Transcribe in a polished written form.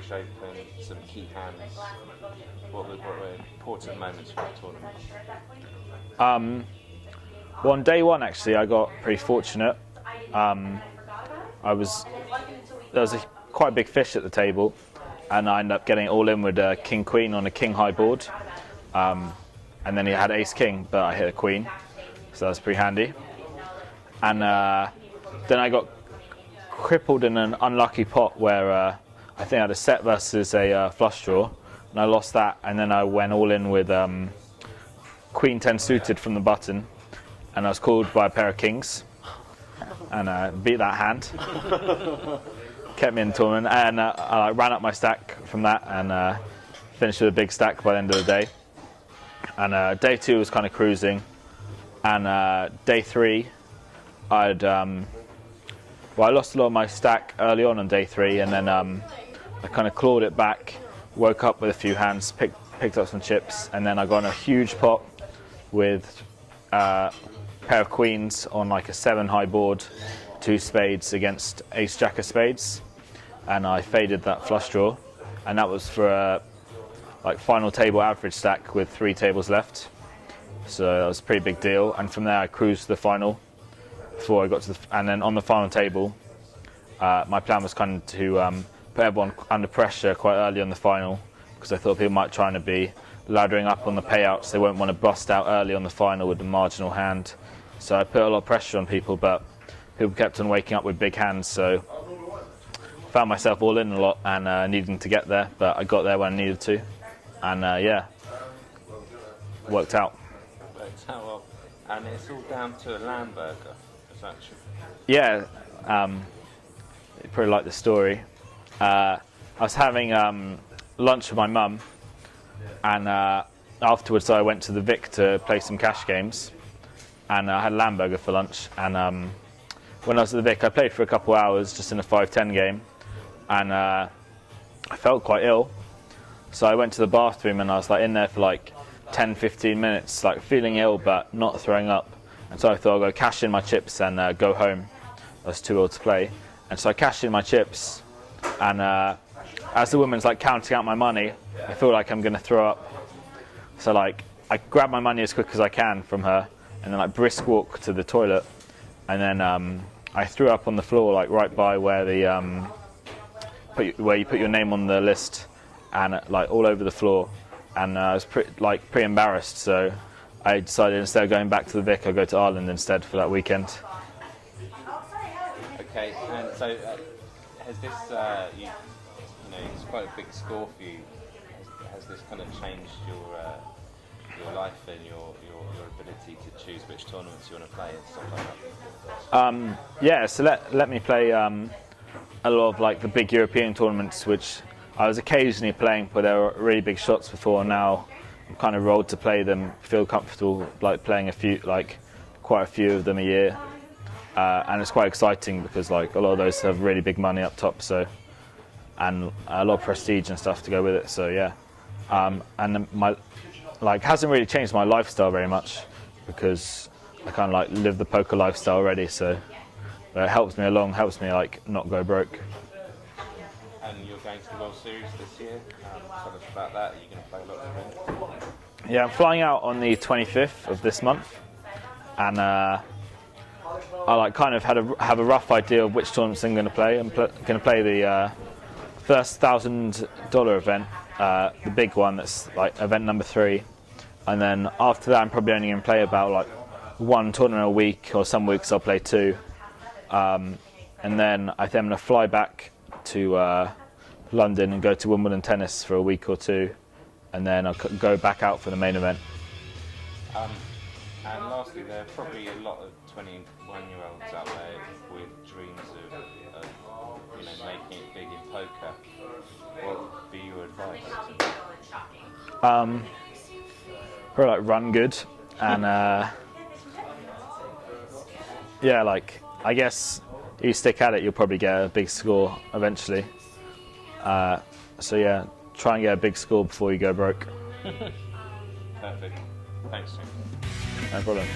British Open, some key hands. What were important moments for the tournament? Well, on day one, actually, I got pretty fortunate. There was quite a big fish at the table, and I ended up getting it all in with a king queen on a king high board. And then he had ace king, but I hit a queen, so that was pretty handy. And then I got crippled in an unlucky pot where I think I had a set versus a flush draw, and I lost that. And then I went all in with queen 10 suited from the button, and I was called by a pair of kings, and beat that hand. Kept me in the tournament, and I ran up my stack from that, and finished with a big stack by the end of the day. And day two was kind of cruising, and day three, I lost a lot of my stack early on day three, and then I kind of clawed it back, woke up with a few hands, picked up some chips, and then I got in a huge pot with a pair of queens on like a 7 high board, 2 spades against ace jack of spades, and I faded that flush draw, and that was for a final table average stack with 3 tables left. So that was a pretty big deal, and from there I cruised to the final before I got to and then on the final table, my plan was kind of to put everyone under pressure quite early on the final, because I thought people might try to be laddering up on the payouts. They won't want to bust out early on the final with the marginal hand. So I put a lot of pressure on people, but people kept on waking up with big hands, so found myself all in a lot and needing to get there, but I got there when I needed to, and yeah, worked out. Worked out well, and it's all down to a lamb burger. Is that true? Yeah, you probably like the story. I was having lunch with my mum, and afterwards I went to the Vic to play some cash games, and I had a lamb burger for lunch. And when I was at the Vic, I played for a couple hours just in a 5-10 game, and I felt quite ill. So I went to the bathroom, and I was like in there for like 10-15 minutes, like feeling ill but not throwing up. And so I thought I'll go cash in my chips and go home. I was too ill to play, and so I cashed in my chips. And as the woman's like counting out my money, I feel like I'm gonna throw up. So like I grab my money as quick as I can from her, and then like brisk walk to the toilet, and then I threw up on the floor, like right by where the where you put your name on the list, and like all over the floor. And I was pretty embarrassed, so I decided instead of going back to the Vic, I'll go to Ireland instead for that weekend. Okay, and so has this, you know, it's quite a big score for you. Has this kind of changed your life and your ability to choose which tournaments you want to play and stuff like that? Yeah, so let me play a lot of like the big European tournaments, which I was occasionally playing, but they were really big shots before. Now I'm kind of rolled to play them, feel comfortable like playing quite a few of them a year, and it's quite exciting because like a lot of those have really big money up top, so, and a lot of prestige and stuff to go with it. So yeah, and my hasn't really changed my lifestyle very much because I kind of like live the poker lifestyle already. So it helps me along, helps me like not go broke. And you're going to the World Series this year. Tell us about that. Are you going to play a lot of events? Yeah, I'm flying out on the 25th of this month, and I like kind of have a rough idea of which tournaments I'm going to play. I'm going to play the first $1,000 event, the big one that's like event number 3, and then after that I'm probably only going to play about like 1 tournament a week, or some weeks I'll play 2, and then I think I'm going to fly back to London and go to Wimbledon tennis for a week or 2, and then I'll go back out for the main event. And lastly, there are probably a lot of 21-year-olds out there with dreams of you know, making it big in poker. What would be your advice? Probably like run good, and yeah, like I guess if you stick at it, you'll probably get a big score eventually. So yeah, try and get a big score before you go broke. Perfect. Thanks, Jim. No problem.